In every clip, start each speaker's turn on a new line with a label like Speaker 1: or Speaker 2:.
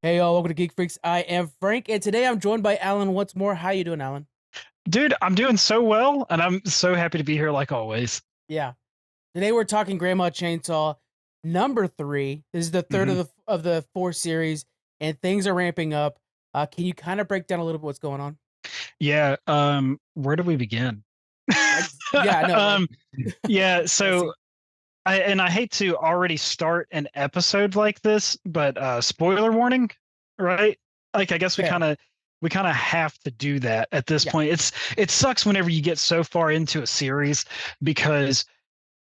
Speaker 1: Hey y'all, welcome to Geek Freaks. I am Frank, and today I'm joined by Alan once more. How you doing, Alan?
Speaker 2: Dude, I'm doing so well, and I'm so happy to be here like always.
Speaker 1: Yeah. Today we're talking Grandma Chainsaw number three. This is the third
Speaker 2: hmm
Speaker 1: of the four series, and things are ramping up. Can you kind of break down a little bit what's going on?
Speaker 2: Yeah, where do we begin?
Speaker 1: Like, yeah, no, like
Speaker 2: Um, yeah,
Speaker 1: let's
Speaker 2: so
Speaker 1: see.
Speaker 2: I hate to already start an episode like this, but spoiler warning, right? Like I guess
Speaker 1: Fair.
Speaker 2: we kind of have to do that at this
Speaker 1: Yeah.
Speaker 2: point. It sucks whenever you get so far into a series because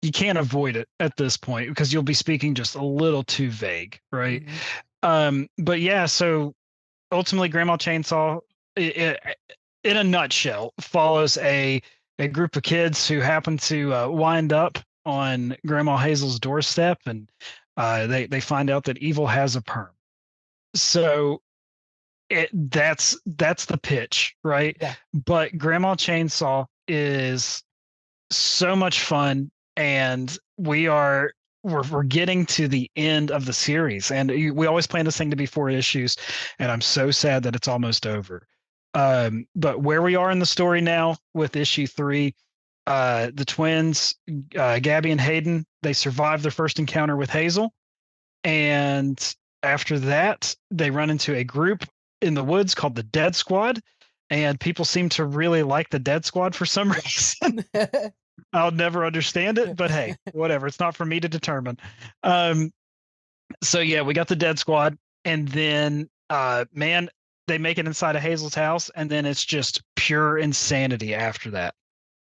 Speaker 2: you can't avoid it at this point because you'll be speaking just a little too vague, right?
Speaker 1: hmm
Speaker 2: But yeah, so ultimately Grandma Chainsaw in a nutshell follows a group of kids who happen to wind up on Grandma Hazel's doorstep, and they find out that evil has a perm. So that's the pitch, right?
Speaker 1: Yeah.
Speaker 2: But Grandma Chainsaw is so much fun, and we're getting to the end of the series, and we always plan this thing to be four issues, and I'm so sad that it's almost over. But where we are in the story now with issue three, the twins, Gabby and Hayden, they survive their first encounter with Hazel, and after that, they run into a group in the woods called the Dead Squad, and people seem to really like the Dead Squad for some reason.
Speaker 1: Yeah.
Speaker 2: I'll never understand it, but hey, whatever. It's not for me to determine. Um, so yeah, we got the Dead Squad, and then man, they make it inside of Hazel's house, and then it's just pure insanity after that.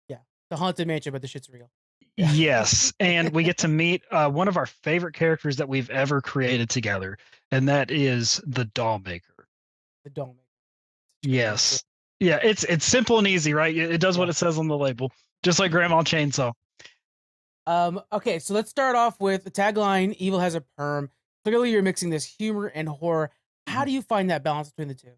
Speaker 1: Yeah. The haunted mansion, but the shit's real. Yeah.
Speaker 2: Yes, and we get to meet one of our favorite characters that we've ever created together, and that is the Dollmaker.
Speaker 1: The Dollmaker. Such a good name too.
Speaker 2: Yes, yeah, it's simple and easy, right? It does what
Speaker 1: Yeah.
Speaker 2: it says on the label, just like Grandma Chainsaw.
Speaker 1: Okay, so let's start off with the tagline Evil has a perm. Clearly, you're mixing this humor and horror. How do you find that balance between the two?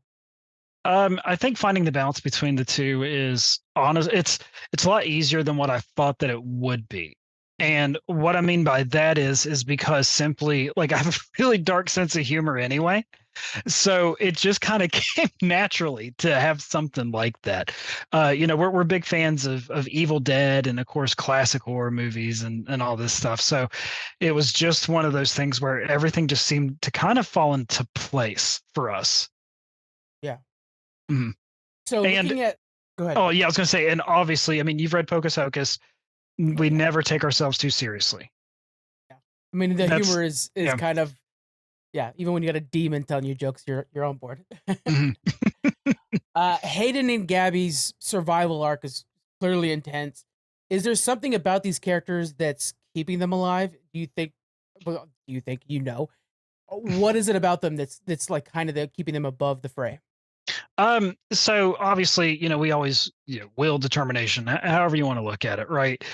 Speaker 2: I think finding the balance between the two is honest. It's a lot easier than what I thought that it would be.
Speaker 1: Mhm.
Speaker 2: And what I mean by that is because simply like I have a really dark sense of humor anyway. So it just kind of came naturally to have something like that. We're big fans of Evil Dead and of course classic horror movies and all this stuff. So it was just one of those things where everything just seemed to kind of fall into place for us.
Speaker 1: Yeah.
Speaker 2: Mhm.
Speaker 1: So
Speaker 2: And
Speaker 1: looking at, go ahead.
Speaker 2: oh yeah, I was gonna say, and obviously, I mean, you've read Pocus Hocus.
Speaker 1: Oh
Speaker 2: We
Speaker 1: yeah,
Speaker 2: never take ourselves too seriously.
Speaker 1: yeah. I mean, the
Speaker 2: That's
Speaker 1: humor is
Speaker 2: yeah.
Speaker 1: kind of, yeah. Even when you got a demon telling you jokes, you're on board.
Speaker 2: Mhm.
Speaker 1: Hayden and Gabby's survival arc is clearly intense. Is there something about these characters that's keeping them alive? Do you think? Well, do you think you know? What is it about them that's like kind of keeping them above the fray?
Speaker 2: So obviously, we always, will determination, however you want to look at it, right?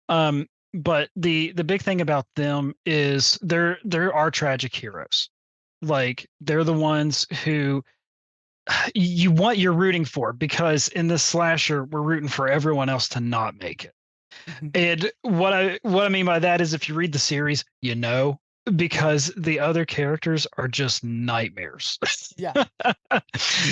Speaker 2: But the big thing about them is there are tragic heroes. Like they're the ones who you're rooting for because in this slasher, we're rooting for everyone else to not make it. And what I mean by that is if you read the series,
Speaker 1: Yeah,
Speaker 2: because the other characters are just nightmares.
Speaker 1: yeah,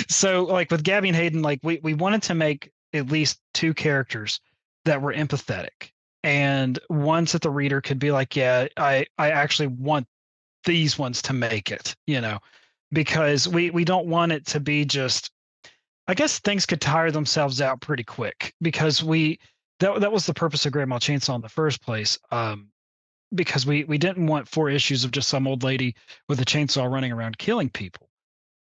Speaker 2: So like with Gabby and Hayden, like we wanted to make at least two characters that were empathetic and ones that the reader could be like, yeah, I actually want these ones to make it, because we don't want it to be just I guess things could tire themselves out pretty quick because that was the purpose of Grandma Chainsaw in the first place. Because we didn't want four issues of just some old lady with a chainsaw running around killing people.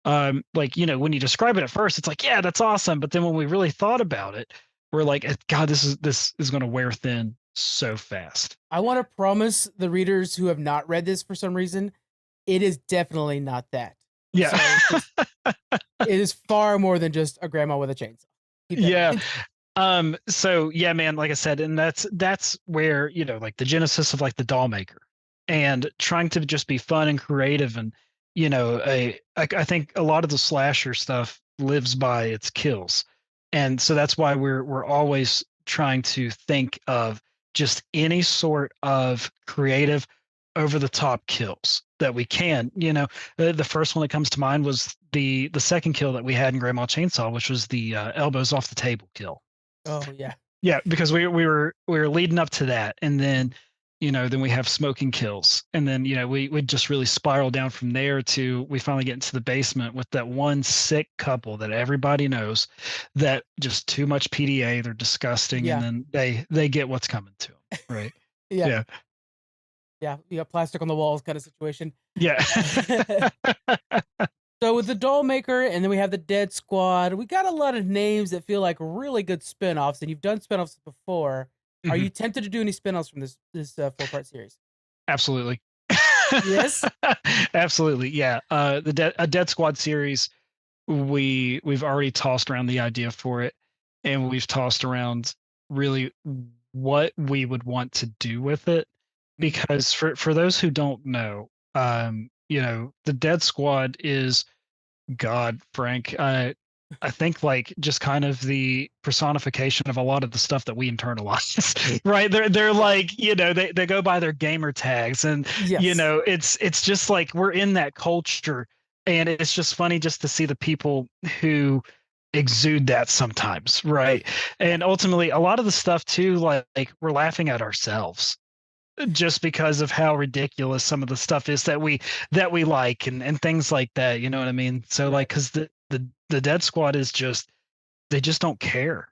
Speaker 2: Like when you describe it at first, it's like, yeah, that's awesome. But then when we really thought about it, we're like, God, this is going to wear thin so fast.
Speaker 1: I want to promise the readers who have not read this for some reason, it is definitely not that.
Speaker 2: Yeah.
Speaker 1: So just it is far more than just a grandma with a chainsaw. Keep that in
Speaker 2: Yeah.
Speaker 1: mind.
Speaker 2: So yeah, man, like I said, and that's where, like the genesis of like the doll maker and trying to just be fun and creative and I think a lot of the slasher stuff lives by its kills. And so that's why we're always trying to think of just any sort of creative over the top kills that we can. You know, the first one that comes to mind was the second kill that we had in Grandma Chainsaw, which was the elbows off the table kill.
Speaker 1: Oh yeah.
Speaker 2: Yeah, because we were leading up to that, and then then we have smoking kills, and then we just really spiral down from there to we finally get into the basement with that one sick couple that everybody knows that just too much PDA, they're disgusting, and
Speaker 1: Yeah.
Speaker 2: then they get what's coming to them, right?
Speaker 1: Yeah.
Speaker 2: Yeah,
Speaker 1: Yeah. You got plastic on the walls kind of situation.
Speaker 2: yeah.
Speaker 1: So with the Dollmaker, and then we have the Dead Squad, we got a lot of names that feel like really good spin-offs, and you've done spin-offs before. Are
Speaker 2: Mhm.
Speaker 1: you tempted to do any spin-offs from this 4-part series?
Speaker 2: Absolutely.
Speaker 1: Yes?
Speaker 2: Absolutely, yeah. A Dead Squad series, we've already tossed around the idea for it, and we've tossed around really what we would want to do with it.
Speaker 1: Mm,
Speaker 2: Because for those who don't know, the Dead Squad is God, Frank. I think like just kind of the personification of a lot of the stuff that we internalize, right? They're
Speaker 1: yeah.
Speaker 2: like, they go by their gamer tags, and
Speaker 1: Yes.
Speaker 2: it's just like we're in that culture, and it's just funny just to see the people who exude that sometimes, right?
Speaker 1: Yeah.
Speaker 2: And ultimately, a lot of the stuff too, like we're laughing at ourselves just because of how ridiculous some of the stuff is that we like, and things like that, you know what I mean? So like,
Speaker 1: Right.
Speaker 2: because the Dead Squad is just, they just don't care.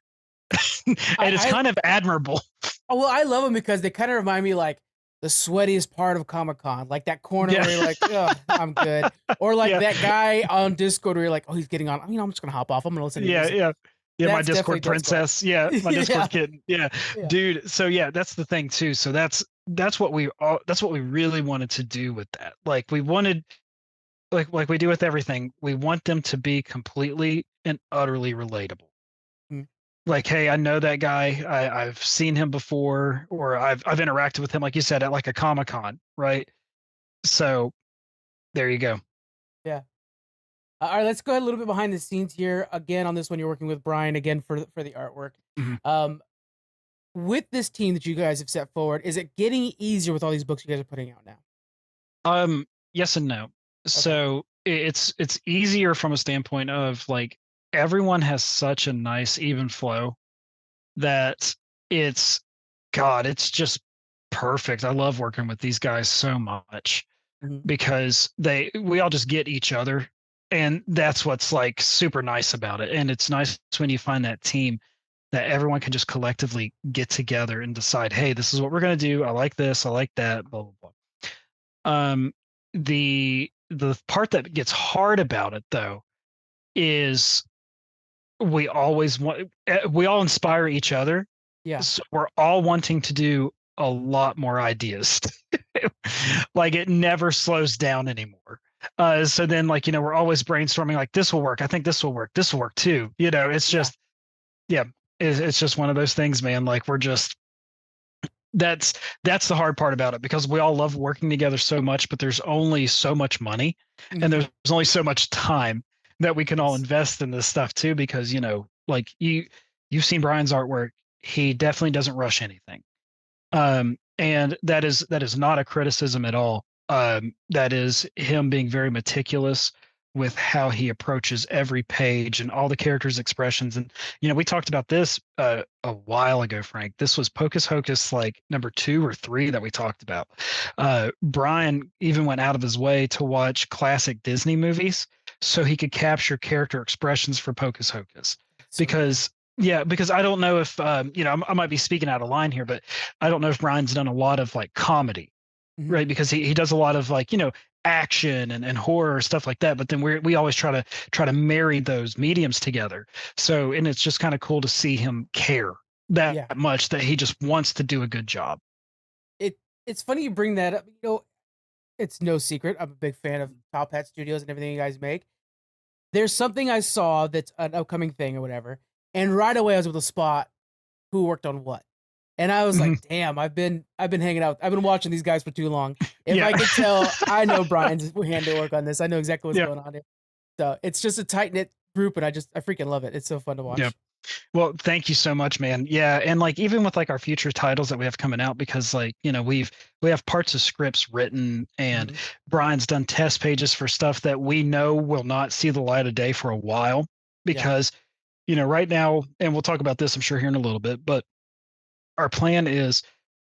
Speaker 2: And it's
Speaker 1: I
Speaker 2: kind of admirable.
Speaker 1: Oh, well, I love them because they kinda remind me, like, the sweatiest part of Comic-Con, like, that corner
Speaker 2: Yeah.
Speaker 1: where you're like, "Ugh, I'm good." Or, like,
Speaker 2: Yeah.
Speaker 1: that guy on Discord where you're like, "Oh, he's getting on. I'm just gonna hop off. I'm gonna listen to
Speaker 2: Yeah,
Speaker 1: music."
Speaker 2: yeah. Yeah, my
Speaker 1: That's definitely
Speaker 2: Discord
Speaker 1: Dead Squad.
Speaker 2: princess. Yeah, my
Speaker 1: Yeah,
Speaker 2: Discord kitten. Yeah.
Speaker 1: yeah.
Speaker 2: Dude, so yeah, that's the thing too. So that's what we really wanted to do with that. Like we wanted, like we do with everything, we want them to be completely and utterly relatable.
Speaker 1: Mm,
Speaker 2: Like, hey, I know that guy. I've seen him before, or I've interacted with him, like you said, at like a Comic-Con, right? So there you go.
Speaker 1: yeah. Alright, let's go a little bit behind the scenes here. Again, on this one, you're working with Brian again for the artwork.
Speaker 2: Mhm.
Speaker 1: Um, with this team that you guys have set forward, is it getting easier with all these books you guys are putting out now?
Speaker 2: Yes and no.
Speaker 1: Okay.
Speaker 2: So it's easier from a standpoint of like everyone has such a nice even flow that it's God, it's just perfect. I love working with these guys so much
Speaker 1: Mhm.
Speaker 2: because we all just get each other, and that's what's like super nice about it. And it's nice when you find that team that everyone can just collectively get together and decide, hey, this is what we're going to do. I like this, I like that, blah blah blah. um the part that gets hard about it though is we all inspire each other,
Speaker 1: Yeah.
Speaker 2: so we're all wanting to do a lot more ideas. Like it never slows down anymore. So then like we're always brainstorming, like this will work, I think this will work, this will work too. It's
Speaker 1: Yeah.
Speaker 2: just, yeah, it's just one of those things, man. Like we're just, that's the hard part about it, because we all love working together so much, but there's only so much money, and
Speaker 1: Mhm.
Speaker 2: there's only so much time that we can all
Speaker 1: Yes.
Speaker 2: invest in this stuff too, because like you've seen Brian's artwork. He definitely doesn't rush anything. And that is not a criticism at all. That is him being very meticulous with how he approaches every page and all the characters' expressions. And we talked about this a while ago, Frank. This was Pocus Hocus, like number 2 or 3 that we talked about. Brian even went out of his way to watch classic Disney movies so he could capture character expressions for Pocus Hocus.
Speaker 1: So good.
Speaker 2: Because yeah, because I don't know if I might be speaking out of line here, but I don't know if Brian's done a lot of like comedy,
Speaker 1: Mhm.
Speaker 2: right? Because he does a lot of like, action and horror stuff like that. But then we always try to marry those mediums together. So, and it's just kind of cool to see him care that
Speaker 1: Yeah.
Speaker 2: much, that he just wants to do a good job.
Speaker 1: It it's funny you bring that up. It's no secret. I'm a big fan of Top Hat Studios and everything you guys make. There's something I saw that's an upcoming thing or whatever, and right away I was able to spot who worked on what. And I was
Speaker 2: Mhm.
Speaker 1: like, "Damn, I've been hanging out. I've been watching these guys for too long. If
Speaker 2: Yeah.
Speaker 1: I could tell, I know Brian's handiwork on this. I know exactly what's
Speaker 2: Yeah.
Speaker 1: going on here." So, it's just a tight-knit group, and I freaking love it. It's so fun to
Speaker 2: Yeah.
Speaker 1: watch.
Speaker 2: Well, thank you so much, man. Yeah, and like even with like our future titles that we have coming out, because like we have parts of scripts written, and
Speaker 1: Mhm.
Speaker 2: Brian's done test pages for stuff that we know will not see the light of day for a while,
Speaker 1: Yeah.
Speaker 2: because right now, and we'll talk about this, I'm sure, here in a little bit, but our plan is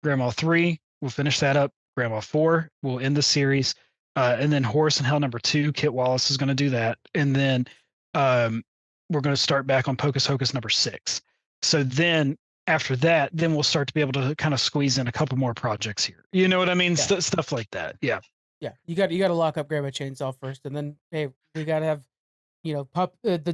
Speaker 2: Grandma 3, we'll finish that up. Grandma 4, we'll end the series. And then Horse and Hell #2, Kit Wallace is going to do that. And then um, we're going to start back on Pocus Hocus #6. So then after that, then we'll start to be able to kind of squeeze in a couple more projects here. You know what I mean?
Speaker 1: Yeah.
Speaker 2: Stuff like that. Yeah.
Speaker 1: Yeah. You got to lock up Grandma Chainsaw first, and then hey, we got to have the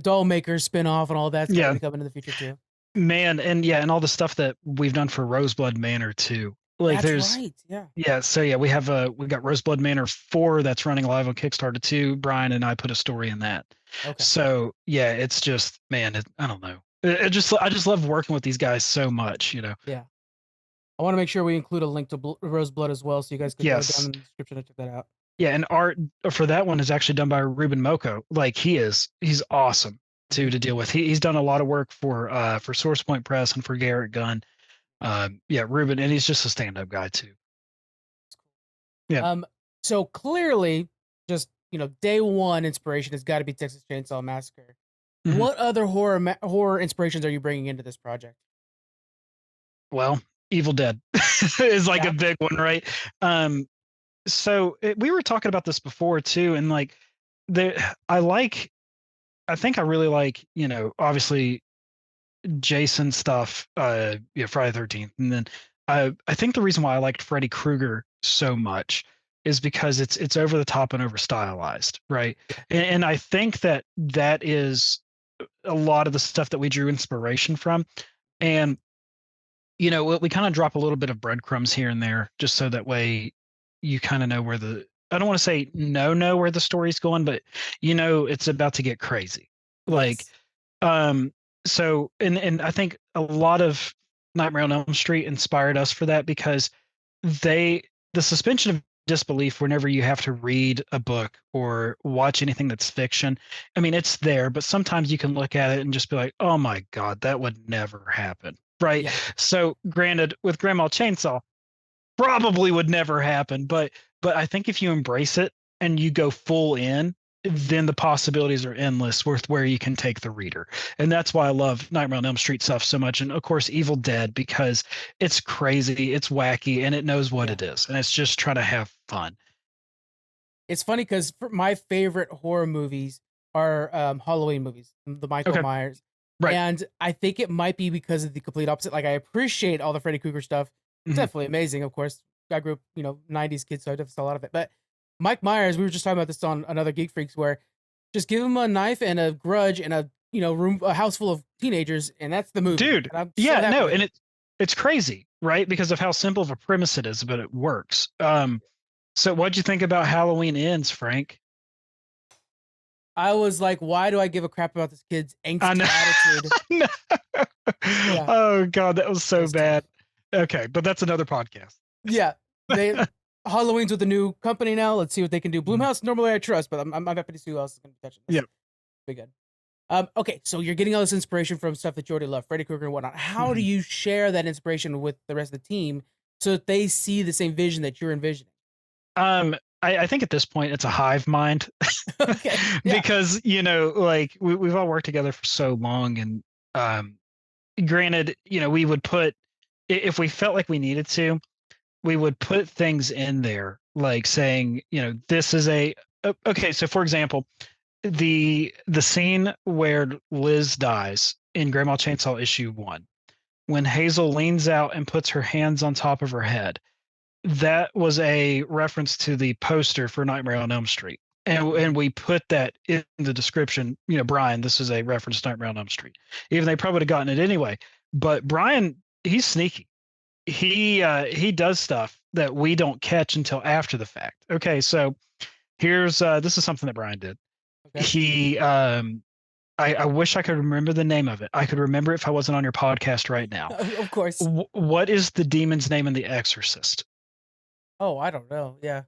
Speaker 1: Dollmaker spinoff and all that's got to
Speaker 2: Yeah.
Speaker 1: be coming in the future too.
Speaker 2: Man. And yeah. And all the stuff that we've done for Roseblood Manor too. Like
Speaker 1: That's
Speaker 2: there's,
Speaker 1: right. Yeah.
Speaker 2: yeah, so yeah, we got Roseblood Manor 4 that's running live on Kickstarter too. Brian and I put a story in that.
Speaker 1: Okay.
Speaker 2: So yeah, it's just man, I don't know. I just love working with these guys so much.
Speaker 1: Yeah. I want to make sure we include a link to Roseblood as well, so you guys could go down
Speaker 2: Yes.
Speaker 1: in the description and check that out.
Speaker 2: Yeah, and art for that one is actually done by Ruben Moko. Like he's awesome
Speaker 1: Mhm.
Speaker 2: to deal with. He's done a lot of work for Source Point Press and for Garrett Gunn. Yeah, Ruben, and he's just a stand-up guy too. Yeah.
Speaker 1: Um, so clearly, just day one inspiration has got to be Texas Chainsaw Massacre.
Speaker 2: Mhm.
Speaker 1: What other horror inspirations are you bringing into this project?
Speaker 2: Well, Evil Dead is like a
Speaker 1: Yeah.
Speaker 2: big one, right? Um, we were talking about this before too, and like the I think I really like, obviously Jason stuff, yeah, Friday 13th. And then I think the reason why I liked Freddy Krueger so much is because it's over the top and over stylized, right?
Speaker 1: Yeah.
Speaker 2: And I think that is a lot of the stuff that we drew inspiration from. And we kind of drop a little bit of breadcrumbs here and there just so that way you kind of know where I don't want to say know where the story's going, but it's about to get crazy. Like
Speaker 1: Yes.
Speaker 2: um, so and I think a lot of Nightmare on Elm Street inspired us for that, because the suspension of disbelief whenever you have to read a book or watch anything that's fiction. I mean, it's there, but sometimes you can look at it and just be like, "Oh my God, that would never happen." Right?
Speaker 1: Yeah.
Speaker 2: So, granted, with Grandma Chainsaw, probably would never happen, but I think if you embrace it and you go full in, then the possibilities are endless with where you can take the reader. And that's why I love Nightmare on Elm Street stuff so much, and of course Evil Dead, because it's crazy, it's wacky, and it knows what
Speaker 1: Yeah.
Speaker 2: it is, and it's just trying to have fun.
Speaker 1: It's funny because my favorite horror movies are Halloween movies, the Michael
Speaker 2: Okay.
Speaker 1: Myers,
Speaker 2: Right.
Speaker 1: and I think it might be because of the complete opposite. Like I appreciate all the Freddy Krueger stuff; it's
Speaker 2: Mhm.
Speaker 1: definitely amazing. Of course, I grew up, '90s kid, so I definitely saw a lot of it. But Mike Myers, we were just talking about this on another Geek Freaks, where just give him a knife and a grudge and a house full of teenagers, and that's the movie.
Speaker 2: Dude,
Speaker 1: And I'm so
Speaker 2: yeah,
Speaker 1: happy
Speaker 2: no,
Speaker 1: with
Speaker 2: and
Speaker 1: it.
Speaker 2: it's crazy, right? Because of how simple of a premise it is, but it works. So what'd you think about Halloween Ends, Frank?
Speaker 1: I was like, why do I give a crap about this kid's
Speaker 2: I know.
Speaker 1: angsty attitude?
Speaker 2: No.
Speaker 1: Yeah,
Speaker 2: Oh God, that was
Speaker 1: that
Speaker 2: so
Speaker 1: was tough.
Speaker 2: bad. Okay, but that's another podcast.
Speaker 1: Yeah, they Halloween's with a new company now. Let's see what they can do.
Speaker 2: Mhm.
Speaker 1: Bloomhouse normally I trust, but I'm happy to see who else is going to be touching this.
Speaker 2: Yep.
Speaker 1: Be good. Okay, so you're getting all this inspiration from stuff that you already love, Freddy Krueger and whatnot. How do
Speaker 2: Mhm.
Speaker 1: you share that inspiration with the rest of the team so that they see the same vision that you're envisioning?
Speaker 2: I think at this point it's a hive mind,
Speaker 1: Okay, yeah,
Speaker 2: because like we've all worked together for so long, and um, granted, we would put if we felt like we needed to, we would put things in there like saying, this is okay. So for example, the scene where Liz dies in Grandma Chainsaw issue 1, when Hazel leans out and puts her hands on top of her head, that was a reference to the poster for Nightmare on Elm Street. And
Speaker 1: mhm,
Speaker 2: we put that in the description, Brian, this is a reference to Nightmare on Elm Street. Even they probably would have gotten it anyway. But Brian, he's sneaky. He does stuff that we don't catch until after the fact. Okay, so here's this is something that Brian did.
Speaker 1: okay.
Speaker 2: He I wish I could remember the name of it. I could remember it if I wasn't on your podcast right now.
Speaker 1: Of course.
Speaker 2: What is the demon's name in The Exorcist?
Speaker 1: Oh, I don't know. Yeah,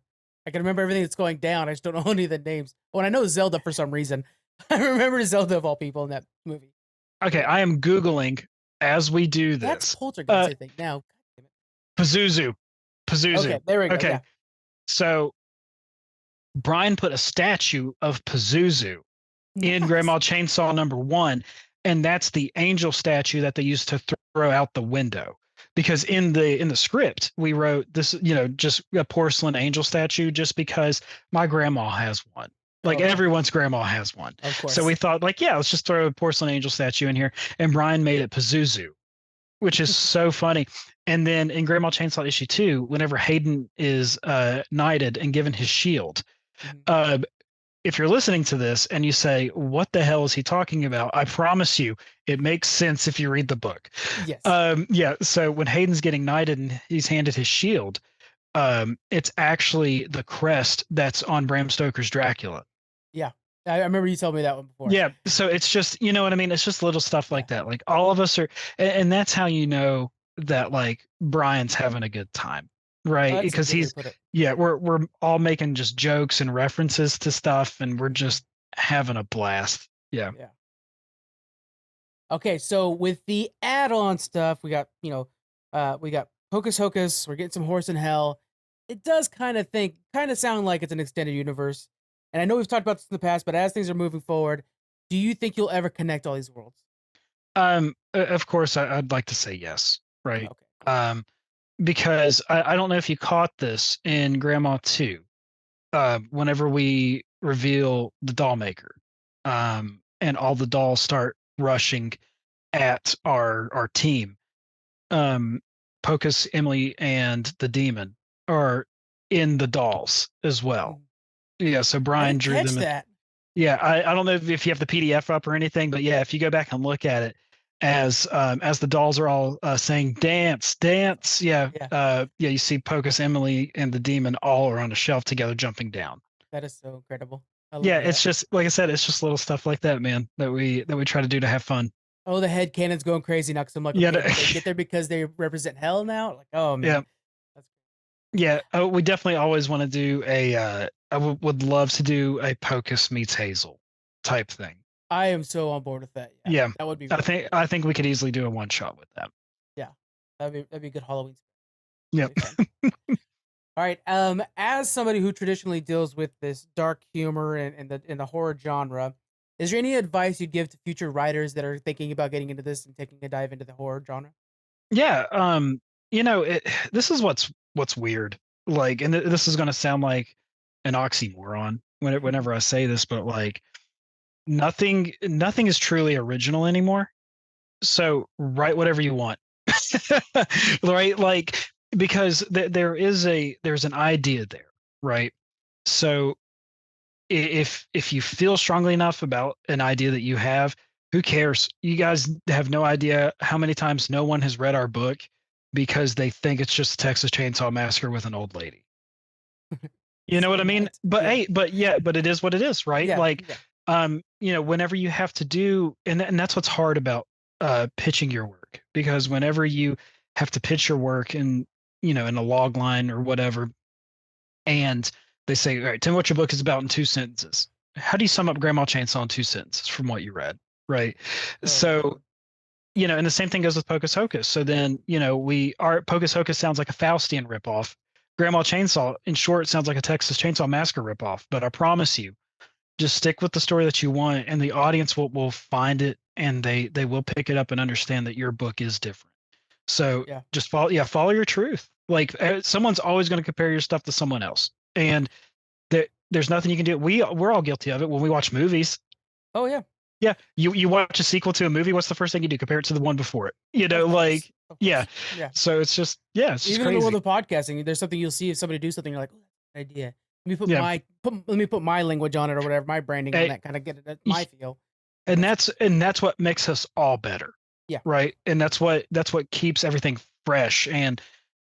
Speaker 1: I can remember everything that's going down. I just don't know any of the names. Well, I know Zelda for some reason. I remember Zelda of all people in that movie.
Speaker 2: Okay, I am Googling as we do
Speaker 1: That's
Speaker 2: this.
Speaker 1: Poltergeist, I think. Now,
Speaker 2: Pazuzu.
Speaker 1: okay,
Speaker 2: Pazuzu.
Speaker 1: there we go.
Speaker 2: Okay.
Speaker 1: Yeah.
Speaker 2: So Brian put a statue of Pazuzu in
Speaker 1: Nice.
Speaker 2: Grandma Chainsaw #1, and that's the angel statue that they used to throw out the window. Because in the script we wrote this, just a porcelain angel statue, just because my grandma has one. Like
Speaker 1: Oh, okay.
Speaker 2: everyone's grandma has one.
Speaker 1: Of
Speaker 2: So we
Speaker 1: course.
Speaker 2: thought, like, yeah, let's just throw a porcelain angel statue in here. And Brian made it Pazuzu, which is so funny. And then in Grandma Chainsaw issue 2, whenever Hayden is knighted and given his shield,
Speaker 1: Mhm.
Speaker 2: uh, if you're listening to this and you say, what the hell is he talking about? I promise you, it makes sense if you read the book.
Speaker 1: Yes.
Speaker 2: Yeah. So when Hayden's getting knighted and he's handed his shield, it's actually the crest that's on Bram Stoker's Dracula.
Speaker 1: Yeah. I remember you told me that one before.
Speaker 2: Yeah. So it's just, you know what I mean? It's just little stuff
Speaker 1: Yeah.
Speaker 2: like that. Like all of us are, and that's how you know that like Brian's having a good time,
Speaker 1: Oh,
Speaker 2: right?
Speaker 1: that's a
Speaker 2: Because
Speaker 1: good way to
Speaker 2: he's,
Speaker 1: put it.
Speaker 2: yeah, we're all making just jokes and references to stuff, and we're
Speaker 1: Mhm.
Speaker 2: just having a blast. Yeah.
Speaker 1: Yeah. Okay, so with the add-on stuff, we got Hocus Hocus. We're getting some Horse in Hell. It does kind of sound like it's an extended universe. And I know we've talked about this in the past, but as things are moving forward, do you think you'll ever connect all these worlds?
Speaker 2: Of course, I'd like to say yes, right?
Speaker 1: Okay. Yeah.
Speaker 2: Um, because I don't know if you caught this in Grandma 2, whenever we reveal the Dollmaker, and all the dolls start rushing at our team. Um, Pocus, Emily, and the demon are in the dolls as well.
Speaker 1: Mhm.
Speaker 2: Yeah, so
Speaker 1: I
Speaker 2: Brian
Speaker 1: didn't
Speaker 2: drew
Speaker 1: catch
Speaker 2: them.
Speaker 1: that.
Speaker 2: Yeah, I don't know if you have the PDF up or anything, but yeah, if you go back and look at it, as the dolls are all saying dance, dance, yeah,
Speaker 1: Yeah,
Speaker 2: yeah, you see Pocus, Emily, and the demon all are on a shelf together jumping down.
Speaker 1: that is so incredible. I love
Speaker 2: Yeah,
Speaker 1: that.
Speaker 2: it's just like I said, it's just little stuff like that, man, that we try to do to have fun.
Speaker 1: Oh, the head cannon's going crazy now because I'm like,
Speaker 2: Yeah,
Speaker 1: okay, did they get there because they represent hell now? Like, oh
Speaker 2: yeah,
Speaker 1: man, that's
Speaker 2: yeah. Oh, we definitely always want to do a. Would love to do a Pocus meets Hazel type thing.
Speaker 1: I am so on board with that. Yeah,
Speaker 2: Yeah,
Speaker 1: that would be
Speaker 2: I
Speaker 1: really
Speaker 2: think
Speaker 1: cool.
Speaker 2: I think we could easily do a one shot with that.
Speaker 1: Yeah, that'd be a good Halloween.
Speaker 2: Yep.
Speaker 1: That'd be fun. All right. As somebody who traditionally deals with this dark humor and the horror genre, is there any advice you'd give to future writers that are thinking about getting into this and taking a dive into the horror genre?
Speaker 2: Yeah. This is what's weird. Like, and this is going to sound like an oxymoron whenever I say this, but like nothing is truly original anymore. So write whatever you want, right? Like because there's an idea there, right? So if you feel strongly enough about an idea that you have, who cares? You guys have no idea how many times no one has read our book because they think it's just a Texas Chainsaw Massacre with an old lady. You know what I
Speaker 1: Some
Speaker 2: mean?
Speaker 1: might.
Speaker 2: But
Speaker 1: Yeah.
Speaker 2: hey, but yeah, but it is what it is, right?
Speaker 1: Yeah.
Speaker 2: Like,
Speaker 1: Yeah.
Speaker 2: whenever you have to do, and that's what's hard about pitching your work, because whenever you have to pitch your work in a log line or whatever, and they say, all right, tell me what your book is about in 2 sentences. How do you sum up Grandma Chainsaw in 2 sentences from what you read? Right.
Speaker 1: Oh
Speaker 2: So,
Speaker 1: man.
Speaker 2: and the same thing goes with Pocus Hocus. So then, our Pocus Hocus sounds like a Faustian ripoff. Grandma Chainsaw, in short, sounds like a Texas Chainsaw Massacre ripoff. But I promise you, just stick with the story that you want, and the audience will find it, and they will pick it up and understand that your book is different. So
Speaker 1: Yeah.
Speaker 2: just follow your truth. Like someone's always going to compare your stuff to someone else, and there's nothing you can do. We're all guilty of it when we watch movies.
Speaker 1: Oh yeah.
Speaker 2: Yeah, you watch a sequel to a movie. What's the first thing you do? Compare it to the one before it.
Speaker 1: Of course.
Speaker 2: Like
Speaker 1: Of
Speaker 2: yeah.
Speaker 1: course. Yeah.
Speaker 2: So it's just it's just
Speaker 1: Even in the world
Speaker 2: crazy.
Speaker 1: of podcasting, there's something you'll see if somebody do something, you're like, oh, that's a good idea.
Speaker 2: Yeah,
Speaker 1: Let me put my language on it or whatever, my branding on
Speaker 2: Eh,
Speaker 1: that, kind of get it at my feel.
Speaker 2: and
Speaker 1: That's
Speaker 2: that's what makes us all better,
Speaker 1: yeah.
Speaker 2: right? And that's what keeps everything fresh. And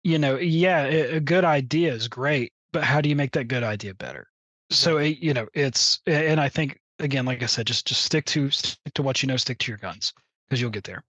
Speaker 2: yeah, a good idea is great, but how do you make that good idea better? So
Speaker 1: Exactly.
Speaker 2: it's, and I think again, like I said, just stick to what you know, stick to your guns, because you'll
Speaker 1: Yeah.
Speaker 2: get there.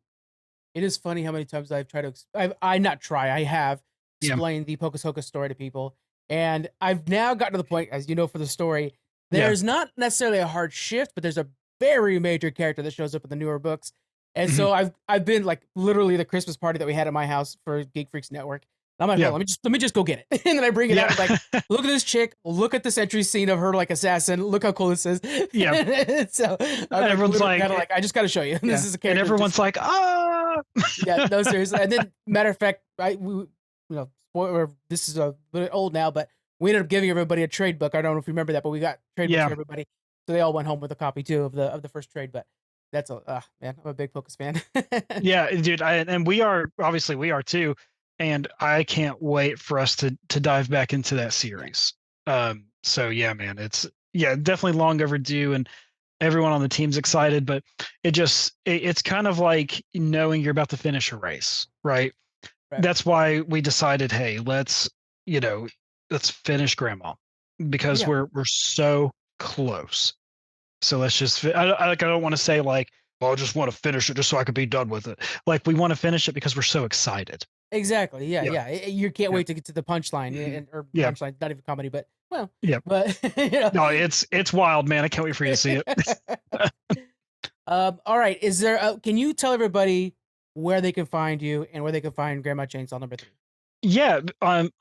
Speaker 1: It is funny how many times I've tried to I have
Speaker 2: Yeah,
Speaker 1: explained the Pocus Hocus story to people, and I've now gotten to the point, as you know, for the story,
Speaker 2: yeah,
Speaker 1: there's not necessarily a hard shift, but there's a very major character that shows up in the newer books, And
Speaker 2: Mhm.
Speaker 1: so I've been like literally the Christmas party that we had at my house for Geek Freaks Network. I'm like,
Speaker 2: Yeah.
Speaker 1: well, let me just go get it. And then I bring it out
Speaker 2: Yeah.
Speaker 1: and like, look at this chick, look at this entry scene of her like assassin. Look how cool this is.
Speaker 2: Yeah.
Speaker 1: So I'm like
Speaker 2: Everyone's
Speaker 1: literally
Speaker 2: like,
Speaker 1: kind of like, I just gotta show you. This
Speaker 2: yeah.
Speaker 1: is a
Speaker 2: And
Speaker 1: character that just
Speaker 2: everyone's like, ah.
Speaker 1: yeah, no, seriously. And then matter of fact, spoiler, this is a bit old now, but we ended up giving everybody a trade book. I don't know if you remember that, but we got trade books
Speaker 2: Yeah.
Speaker 1: for everybody. So they all went home with a copy too of the first trade. But that's a man, I'm a big Focus fan.
Speaker 2: Yeah, dude, and we are obviously we are too, and I can't wait for us to dive back into that
Speaker 1: Yeah.
Speaker 2: series. So yeah, man, it's yeah, definitely long overdue, and everyone on the team's excited, but it's kind of like knowing you're about to finish a race, right?
Speaker 1: Right.
Speaker 2: That's why we decided, hey, you know, let's finish Grandma because
Speaker 1: Yeah.
Speaker 2: we're so close. So let's just I don't want to say like, well, I just want to finish it just so I could be done with it. Like we want to finish it because we're so excited.
Speaker 1: Exactly. Yeah.
Speaker 2: Yeah.
Speaker 1: Yeah. You can't
Speaker 2: Yeah.
Speaker 1: wait to get to the punchline
Speaker 2: Mhm.
Speaker 1: and or
Speaker 2: Yeah.
Speaker 1: punchline, not even comedy, but well,
Speaker 2: Yeah.
Speaker 1: but you know.
Speaker 2: No, it's wild, man. I can't wait for you to see it.
Speaker 1: All right. Is there? Can you tell everybody where they can find you and where they can find Grandma Chainsaw number 3?
Speaker 2: Yeah,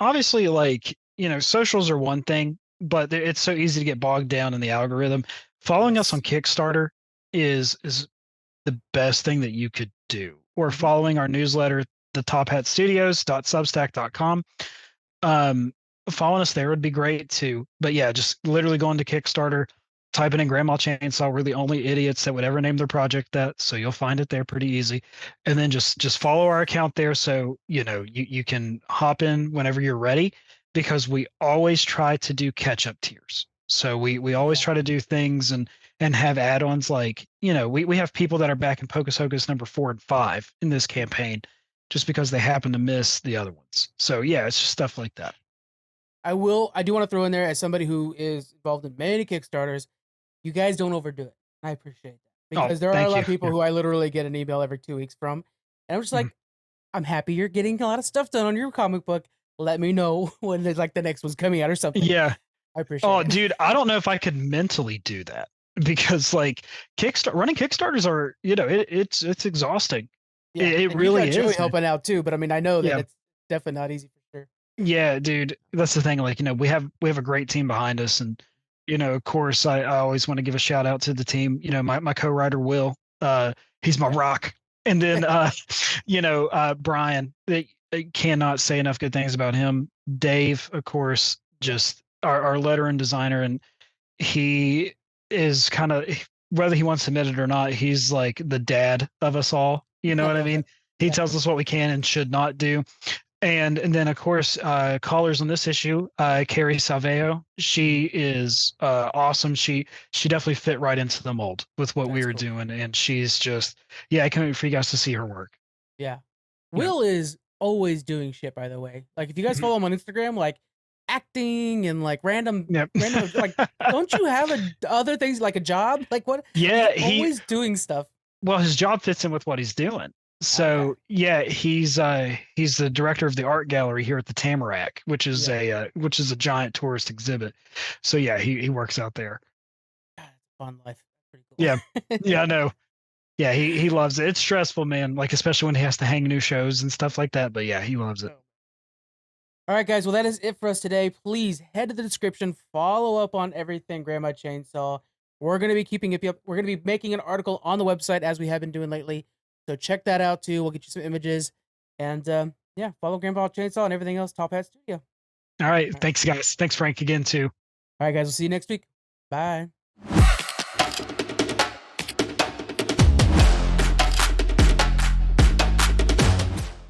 Speaker 2: obviously like, socials are one thing, but it's so easy to get bogged down in the algorithm. Following us on
Speaker 1: Yes.
Speaker 2: Kickstarter is the best thing that you could do. Or
Speaker 1: Mhm.
Speaker 2: following our newsletter, the tophatstudios.substack.com. Um, Following us there would be great too. But yeah, just literally going to Kickstarter, typing in Grandma Chainsaw. We're the only idiots that would ever name their project that, so you'll find it there pretty easy. And then just follow our account there, so you can hop in whenever you're ready, because we always try to do catch up tiers. So we always
Speaker 1: Yeah.
Speaker 2: try to do things and have add-ons like we have people that are back in Pocus Hocus number 4 and 5 in this
Speaker 1: Mhm.
Speaker 2: campaign just because they happen to miss the other ones. So yeah, it's just stuff like that.
Speaker 1: I do want to throw in there as somebody who is involved in many Kickstarters, you guys don't overdo it. I appreciate that
Speaker 2: Oh,
Speaker 1: because there are a
Speaker 2: thank
Speaker 1: lot
Speaker 2: you.
Speaker 1: of people
Speaker 2: Yeah.
Speaker 1: who I literally get an email every 2 weeks from, and I'm just
Speaker 2: Mhm.
Speaker 1: like, I'm happy you're getting a lot of stuff done on your comic book. Let me know when there's like the next one's coming out or something.
Speaker 2: Yeah.
Speaker 1: I appreciate
Speaker 2: Oh,
Speaker 1: it.
Speaker 2: dude, I don't know if I could mentally do that because like running Kickstarters are, it's exhausting.
Speaker 1: Yeah,
Speaker 2: It
Speaker 1: and you
Speaker 2: really
Speaker 1: got Joey
Speaker 2: is, man.
Speaker 1: helping out too, but I mean, I know that
Speaker 2: Yeah.
Speaker 1: it's definitely not easy for sure.
Speaker 2: Yeah, dude. That's the thing. Like, we have a great team behind us. And, of course I always want to give a shout out to the team. My co-writer Will, he's my
Speaker 1: Right.
Speaker 2: rock. And then Brian, they cannot say enough good things about him. Dave, of course,
Speaker 1: Yeah.
Speaker 2: just our letter and designer, and he is kind of, whether he wants to admit it or not, he's like the dad of us all. You know
Speaker 1: I
Speaker 2: what I
Speaker 1: love
Speaker 2: mean?
Speaker 1: it.
Speaker 2: He
Speaker 1: Yeah.
Speaker 2: tells us what we can and should not do. And then of course, callers on this issue, Carrie Salveo.
Speaker 1: Mhm.
Speaker 2: She is awesome. She definitely fit right into the mold with what we
Speaker 1: That's
Speaker 2: were
Speaker 1: cool.
Speaker 2: doing, and she's just, yeah, I can't wait for you guys to see her work.
Speaker 1: Yeah.
Speaker 2: Yeah.
Speaker 1: Will is always doing shit, by the way. Like if you guys
Speaker 2: Mhm.
Speaker 1: follow him on Instagram, like acting and like
Speaker 2: Yep.
Speaker 1: random like don't you have other things like a job? Like what? He's
Speaker 2: Yeah,
Speaker 1: always doing stuff.
Speaker 2: well, his job fits in with what he's doing.
Speaker 1: Okay.
Speaker 2: So yeah, he's the director of the art gallery here at the Tamarack,
Speaker 1: Yeah.
Speaker 2: which is a giant tourist exhibit. So yeah, he works out there.
Speaker 1: God, it's a fun life. Pretty
Speaker 2: Yeah. Yeah, I
Speaker 1: cool.
Speaker 2: know. Yeah, he loves it. It's stressful, man. Like especially when he has to hang new shows and stuff like that. But yeah, he loves it.
Speaker 1: Oh. All right, guys. Well, that is it for us today. Please head to the description, follow up on everything Grandma Chainsaw. We're going to be keeping it up. We're going to be making an article on the website as we have been doing lately. So check that out too. We'll get you some images. And yeah, follow Grandpa Chainsaw and everything else, Top Hat Studio.
Speaker 2: All right.
Speaker 1: All right.
Speaker 2: Thanks, guys. Thanks, Frank, again too.
Speaker 1: All right, guys. We'll see you next week. Bye.